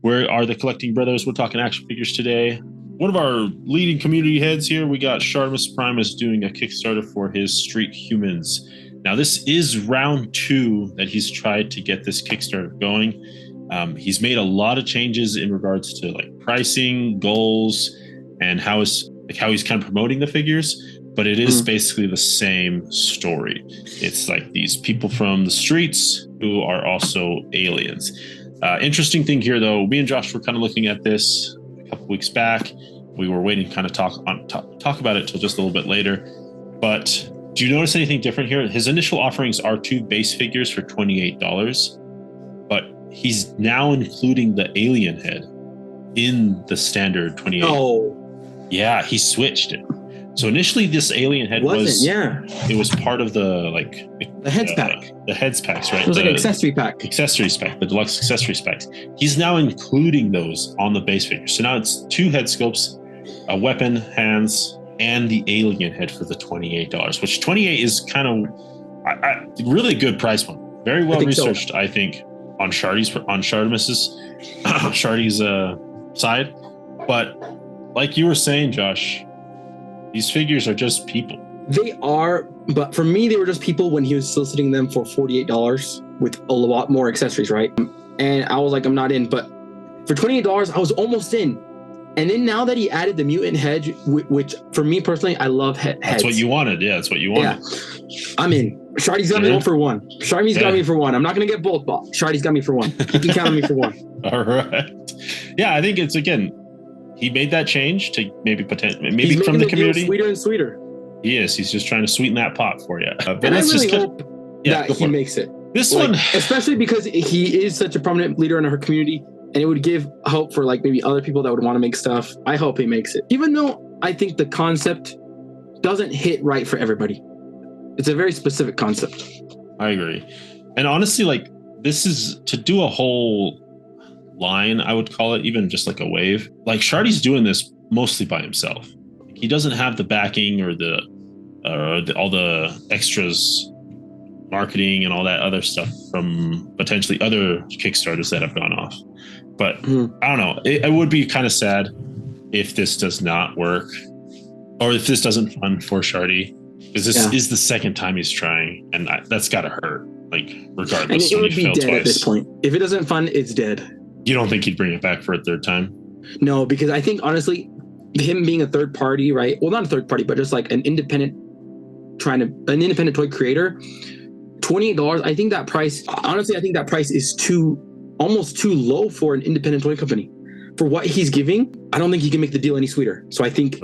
Where are the collecting brothers? We're talking action figures today. One of our leading community heads here, we got Shartimus Primus doing a Kickstarter for his Street Humans. Now, this is round 2 that he's tried to get this Kickstarter going. He's made a lot of changes in regards to like pricing, goals, and how he's kind of promoting the figures. But it is basically the same story. It's like these people from the streets who are also aliens. Interesting thing here, though, me and Josh were kind of looking at this a couple weeks back. We were waiting to kind of talk about it till just a little bit later. But do you notice anything different here? His initial offerings are 2 base figures for $28, but he's now including the alien head in the standard 28. Oh, yeah, he switched it. So initially, this alien head it was part of the heads pack. The heads packs, right? It was like an accessory pack. Accessories pack, the deluxe accessories packs. He's now including those on the base figure. So now it's 2 head sculpts, a weapon, hands, and the alien head for the $28, which 28 is kind of a really good price point. Very well researched, so. I think, on Shartimus's side. But like you were saying, Josh, these figures are just people. They are, but for me, they were just people when he was soliciting them for $48 with a lot more accessories, right? And I was like, I'm not in. But for $28, I was almost in. And then now that he added the mutant head, which for me personally, I love heads. That's what you wanted. Yeah, that's what you wanted. Yeah. I'm in. Shardy's got me 1 for 1. Shardy's got me for 1. I'm not going to get both, but Shardy's got me for 1. You can count on me for 1. All right. Yeah, I think it's, again, he made that change to maybe from the community. Sweeter and sweeter. He is. He's just trying to sweeten that pot for you. But and I really hope that he makes it. This one, especially because he is such a prominent leader in our community, and it would give hope for like maybe other people that would want to make stuff. I hope he makes it, even though I think the concept doesn't hit right for everybody. It's a very specific concept. I agree, and honestly, like this is to do a whole line, I would call it, even just like a wave. Like Shardy's doing this mostly by himself. He doesn't have the backing or all the extras, marketing and all that other stuff from potentially other Kickstarters that have gone off. But I don't know. It would be kind of sad if this does not work, or if this doesn't fund for Shardy, because this is the second time he's trying, and that's got to hurt. Like regardless, and it would be dead twice. At this point. If it doesn't fund, it's dead. You don't think he'd bring it back for a third time? No, because I think honestly, him being a third party, right? Well, not a third party, but just like an independent toy creator, $28. I think that price. Honestly, I think that price is almost too low for an independent toy company. For what he's giving, I don't think he can make the deal any sweeter. So I think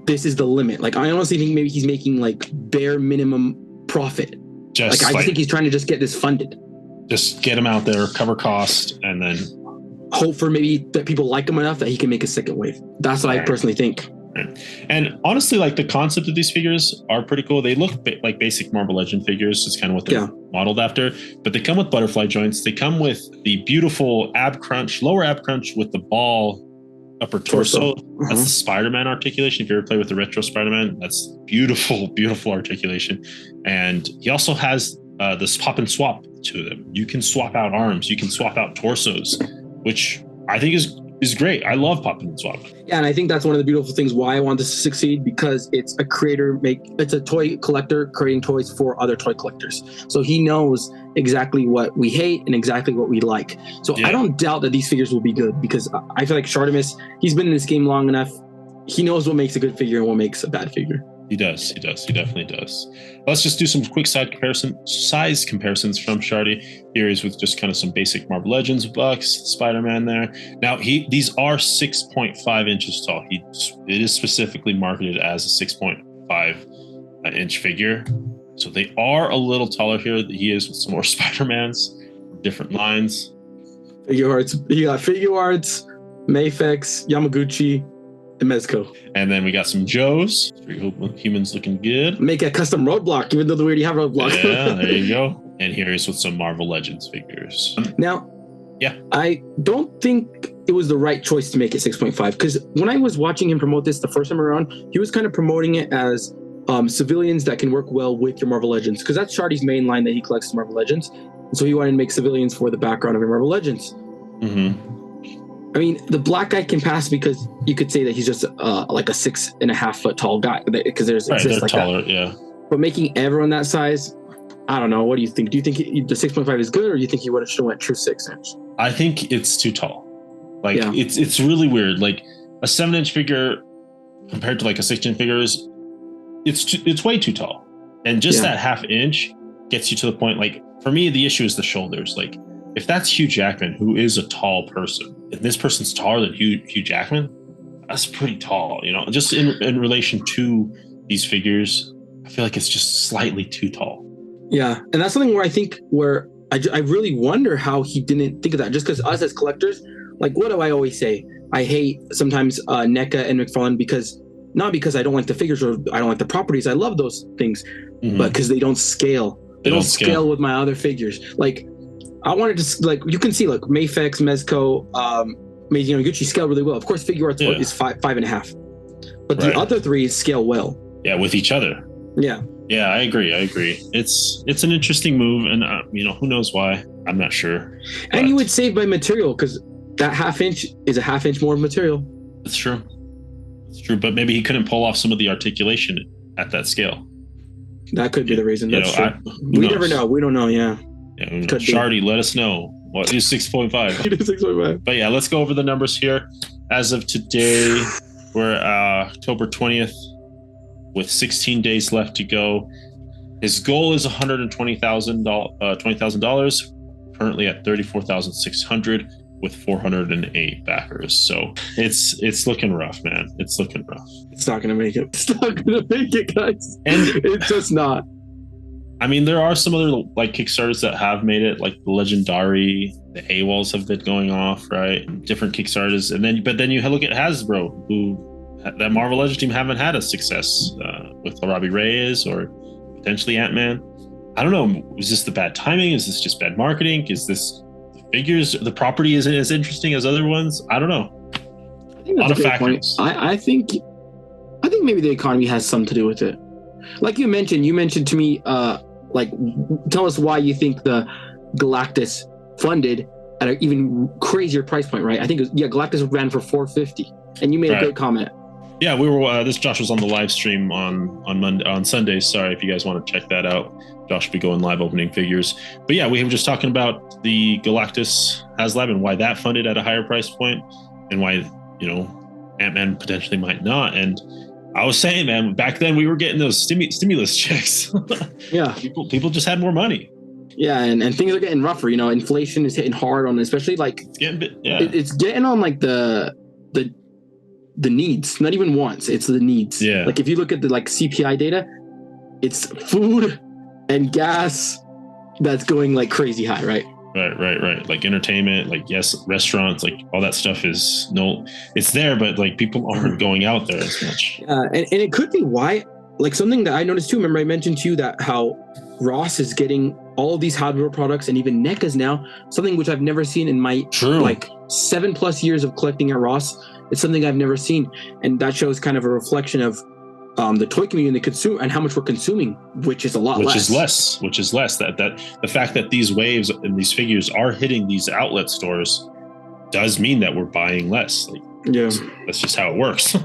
this is the limit. Like I honestly think maybe he's making like bare minimum profit. I just think he's trying to just get this funded. Just get him out there, cover cost, and then hope for maybe that people like him enough that he can make a second wave. That's what I personally think. And honestly, like the concept of these figures are pretty cool. They look like basic Marvel Legend figures. It's kind of what they're modeled after, but they come with butterfly joints. They come with the beautiful lower ab crunch with the ball upper torso. That's the Spider-Man articulation. If you ever play with the retro Spider-Man, that's beautiful, beautiful articulation. And he also has this pop and swap to them. You can swap out arms. You can swap out torsos, which I think is great. I love pop and swap. Yeah, and I think that's one of the beautiful things why I want this to succeed, because it's a toy collector creating toys for other toy collectors. So he knows exactly what we hate and exactly what we like. So I don't doubt that these figures will be good, because I feel like Shartimus, he's been in this game long enough. He knows what makes a good figure and what makes a bad figure. He does. He definitely does. Let's just do some quick size comparisons from Shardy. Here is with just kind of some basic Marvel Legends bucks, Spider-Man there. Now, these are 6.5 inches tall. It is specifically marketed as a 6.5 inch figure. So they are a little taller here. He is with some more Spider-Mans, different lines. Figure arts. You got Figure Arts, Mafex, Yamaguchi, and Mezco. And then we got some Joes. Humans looking good. Make a custom roadblock, even though we already have roadblock. Yeah, there you go. And here's with some Marvel Legends figures. Now, I don't think it was the right choice to make it 6.5, because when I was watching him promote this the first time around, he was kind of promoting it as civilians that can work well with your Marvel Legends, because that's Shardy's main line that he collects the Marvel Legends. And so he wanted to make civilians for the background of your Marvel Legends. I mean, the black guy can pass because you could say that he's just like a 6.5 foot tall guy because there's Right, they're like taller, that. yeah. But making everyone that size, I don't know. What do you think? Do you think the 6.5 is good, or do you think he should have went true 6 inch? I think it's too tall. Like it's really weird. Like a 7-inch figure compared to like a 6-inch figure is it's way too tall. And just that half inch gets you to the point. Like for me, the issue is the shoulders. Like if that's Hugh Jackman, who is a tall person, and this person's taller than Hugh Jackman, that's pretty tall, you know, just in relation to these figures. I feel like it's just slightly too tall. Yeah. And that's something where I think I really wonder how he didn't think of that, just because us as collectors, like, what do I always say? I hate sometimes NECA and McFarlane not because I don't like the figures or I don't like the properties. I love those things, but because they don't scale. They don't scale with my other figures. Like, I wanted to, like, you can see, like, Mafex, Mezco, Meiji Yamaguchi scale really well. Of course, figure arts is 5.5, but the other three scale well. Yeah, with each other. Yeah. Yeah, I agree. It's an interesting move, and you know, who knows why? I'm not sure. And you would save by material because that half inch is a half inch more of material. That's true. It's true, but maybe he couldn't pull off some of the articulation at that scale. That could be the reason. That's true. We never know. We don't know. Yeah. Shardy, let us know. What is 6.5? 6.5. But yeah, let's go over the numbers here. As of today, we're October 20th. With 16 days left to go. His goal is $120,000, currently at $34,600 with 408 backers. So it's looking rough, man. It's looking rough. It's not gonna make it. It's not gonna make it, guys. And it's just not. I mean, there are some other like Kickstarters that have made it, like the Legendary, the AWOLs have been going off, right? Different Kickstarters, but then you look at Hasbro, who that Marvel Legends team haven't had a success with Robbie Reyes or potentially Ant-Man. I don't know. Is this the bad timing? Is this just bad marketing? Is this the figures? The property isn't as interesting as other ones? I don't know. I think that's a great point. I think maybe the economy has something to do with it. Like you mentioned to me, like, tell us why you think the Galactus funded at an even crazier price point, right? I think Galactus ran for $450, and you made a great comment. Yeah, we were. This Josh was on the live stream on Sunday. Sorry if you guys want to check that out. Josh will be going live opening figures. But yeah, we were just talking about the Galactus HasLab and why that funded at a higher price point, and why, you know, Ant-Man potentially might not. And I was saying, man, back then we were getting those stimulus checks. Yeah, people just had more money. Yeah, and things are getting rougher. You know, inflation is hitting hard on, especially like it's getting on like the needs, not even wants. It's the needs. Yeah. Like if you look at the like CPI data, it's food and gas that's going like crazy high, right? Right. Like entertainment, like restaurants, like all that stuff it's there, but like people aren't going out there as much. And it could be why, like something that I noticed too. Remember I mentioned to you that how Ross is getting all of these hardware products and even NECAs now, something which I've never seen in my like 7+ years of collecting at Ross. It's something I've never seen. And that shows kind of a reflection of the toy community and the consumer and how much we're consuming, which is a lot less. Which is less. That the fact that these waves and these figures are hitting these outlet stores does mean that we're buying less. Like, that's just how it works.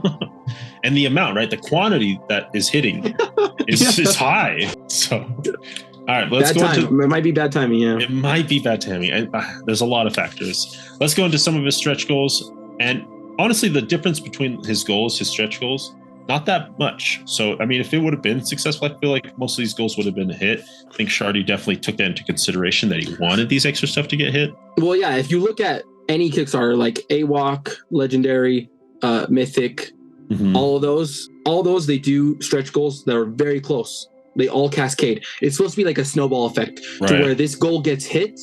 And the amount, right? The quantity that is hitting is high. So, all right, let's go into... It might be bad timing, yeah. It might be bad timing. There's a lot of factors. Let's go into some of his stretch goals. And honestly, the difference between his stretch goals, not that much. So, I mean, if it would have been successful, I feel like most of these goals would have been a hit. I think Shardy definitely took that into consideration, that he wanted these extra stuff to get hit. Well, yeah, if you look at any Kickstarter, like AWOC, Legendary, Mythic, all those, they do stretch goals that are very close. They all cascade. It's supposed to be like a snowball effect to where this goal gets hit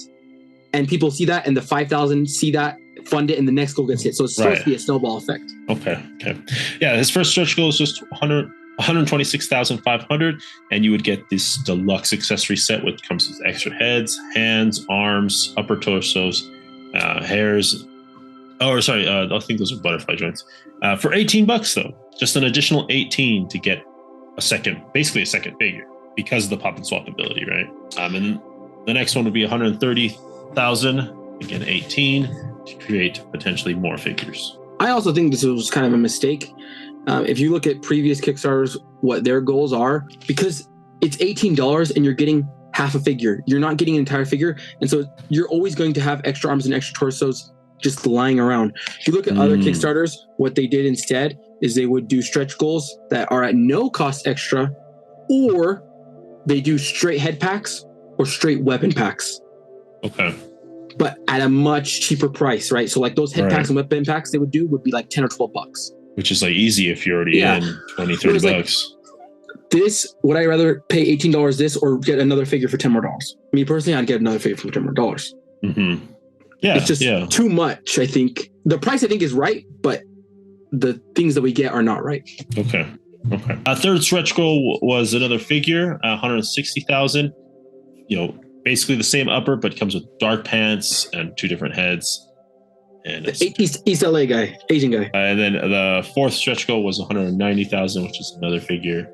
and people see that and the 5,000 see that, fund it, and the next goal gets hit. So it's supposed to be a snowball effect. Okay. Yeah, his first stretch goal is just 126,500, and you would get this deluxe accessory set, which comes with extra heads, hands, arms, upper torsos, hairs. I think those are butterfly joints. For $18 though, just an additional 18 to get basically a second figure because of the pop and swap ability, right? And the next one would be 130,000, again 18. to create potentially more figures. I also think this was kind of a mistake. If you look at previous Kickstarters, what their goals are, because it's $18 and you're getting half a figure. You're not getting an entire figure. And so you're always going to have extra arms and extra torsos just lying around. If you look at other Kickstarters, what they did instead is they would do stretch goals that are at no cost extra, or they do straight head packs or straight weapon packs. Okay. But at a much cheaper price, right? So like those head packs and weapon packs they would do would be like 10 or 12 bucks. Which is like easy if you're already in 20, 30 bucks. This, would I rather pay $18 this or get another figure for $10 more? Me personally, I'd get another figure for $10 more. Mm-hmm. Yeah, it's just too much, I think. The price, I think, is right, but the things that we get are not right. Okay. A third stretch goal was another figure, 160,000. You know, basically the same upper, but comes with dark pants and 2 different heads. And East LA guy, Asian guy. And then the fourth stretch goal was 190,000, which is another figure,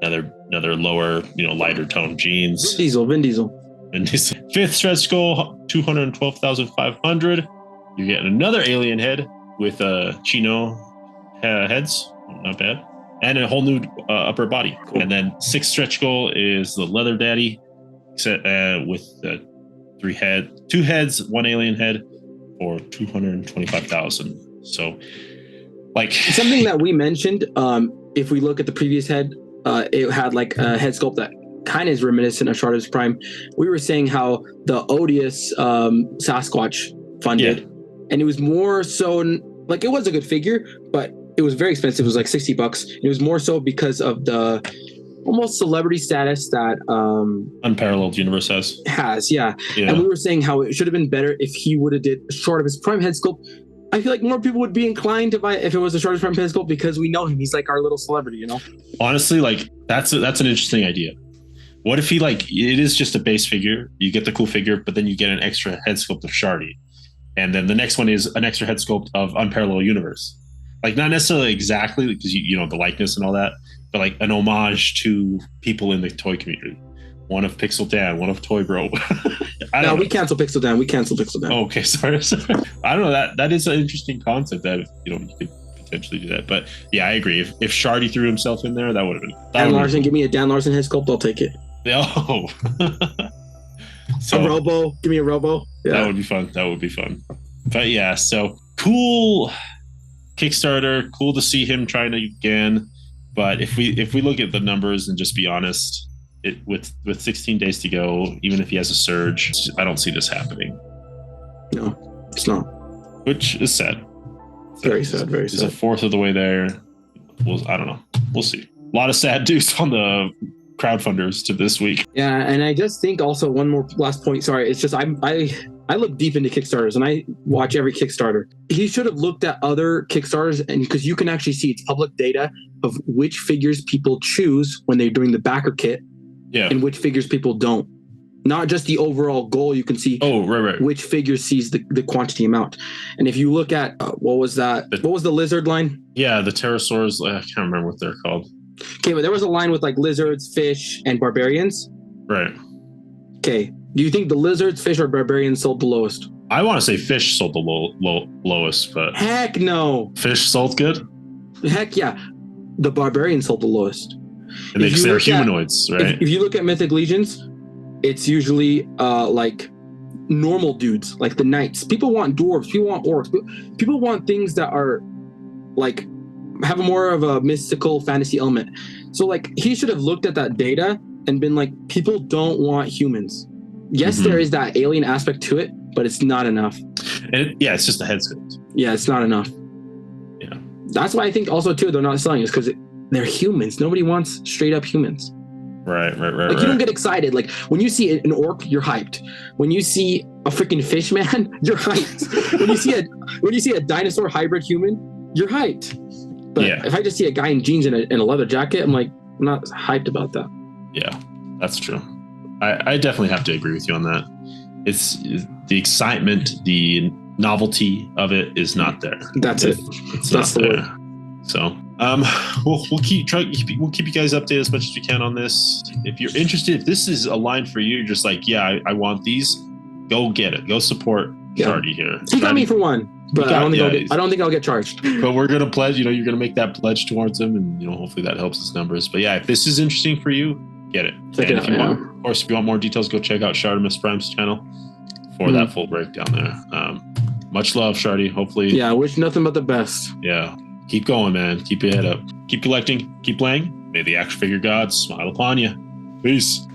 another lower, lighter tone jeans. Vin Diesel. And this fifth stretch goal, 212,500. You get another alien head with chino heads, not bad, and a whole new upper body. Cool. And then sixth stretch goal is the leather daddy, with 2 heads, 1 alien head, for 225,000. So, like something that we mentioned, if we look at the previous head, it had like a head sculpt that kind of is reminiscent of Shard's Prime. We were saying how the Odious Sasquatch funded, and it was more so like it was a good figure, but it was very expensive. It was like $60. It was more so because of the almost celebrity status that Unparalleled Universe has. Yeah. And we were saying how it should have been better if he would have did Shard's Prime head sculpt. I feel like more people would be inclined to buy it if it was a Shard's Prime head sculpt because we know him. He's like our little celebrity, Honestly, like that's an interesting idea. What if he it is just a base figure, you get the cool figure, but then you get an extra head sculpt of Shardy. And then the next one is an extra head sculpt of Unparalleled Universe. Like not necessarily exactly because the likeness and all that, but like an homage to people in the toy community. One of Pixel Dan, one of Toy Bro. We cancel Pixel Dan. Oh, okay, sorry. I don't know. That is an interesting concept that you could potentially do that. But yeah, I agree. If Shardy threw himself in there, that would have been. Dan Larson, give me a Dan Larson head sculpt. I'll take it. Oh. A Robo. Give me a Robo. Yeah. That would be fun. But yeah, so cool Kickstarter. Cool to see him trying again. But if we look at the numbers and just be honest, with 16 days to go, even if he has a surge, I don't see this happening. No, it's not. Which is sad. Very sad. He's a fourth of the way there. I don't know. We'll see. A lot of sad news on the crowdfunders to this week. Yeah, and I just think also one more last point. Sorry, it's just I look deep into Kickstarters and I watch every Kickstarter. He should have looked at other Kickstarters, and because you can actually see it's public data of which figures people choose when they're doing the backer kit, and which figures people don't. Not just the overall goal. You can see which figure sees the quantity amount. And if you look at what was that? What was the lizard line? Yeah, the pterosaurs. I can't remember what they're called. Okay, but there was a line with like lizards, fish, and barbarians. Right. Okay. Do you think the lizards, fish, or barbarians sold the lowest? I want to say fish sold the lowest, but heck no. Fish sold good. Heck yeah, the barbarians sold the lowest. And they're humanoids, right? If you look at Mythic Legions, it's usually like normal dudes, like the knights. People want dwarves. People want orcs. People want things that are like have more of a mystical fantasy element. So like he should have looked at that data and been like, people don't want humans. Yes, there is that alien aspect to it, but it's not enough. And it's just a head sculpt. Yeah, it's not enough. Yeah. That's why I think also too they're not selling is because they're humans. Nobody wants straight up humans. Right. Like you don't get excited. Like when you see an orc, you're hyped. When you see a freaking fish man, you're hyped. when you see a dinosaur hybrid human, you're hyped. But if I just see a guy in jeans and a leather jacket, I'm like, I'm not hyped about that. Yeah, that's true. I definitely have to agree with you on that. It's the excitement, the novelty of it is not there. That's it. That's the word. So we'll keep you guys updated as much as we can on this. If you're interested, if this is a line for you, you're just like, I want these, go get it. Go support Yeah. Shardy here. He got me for one, but I don't think I'll get charged. But we're gonna pledge. You're gonna make that pledge towards him, and hopefully that helps his numbers. But yeah, if this is interesting for you, get it. Check it out, of course, if you want more details, go check out Shardimus Prime's channel for that full breakdown there. Much love, Shardy. Hopefully, yeah. I wish nothing but the best. Yeah, keep going, man. Keep your head up. Keep collecting. Keep playing. May the action figure gods smile upon you. Peace.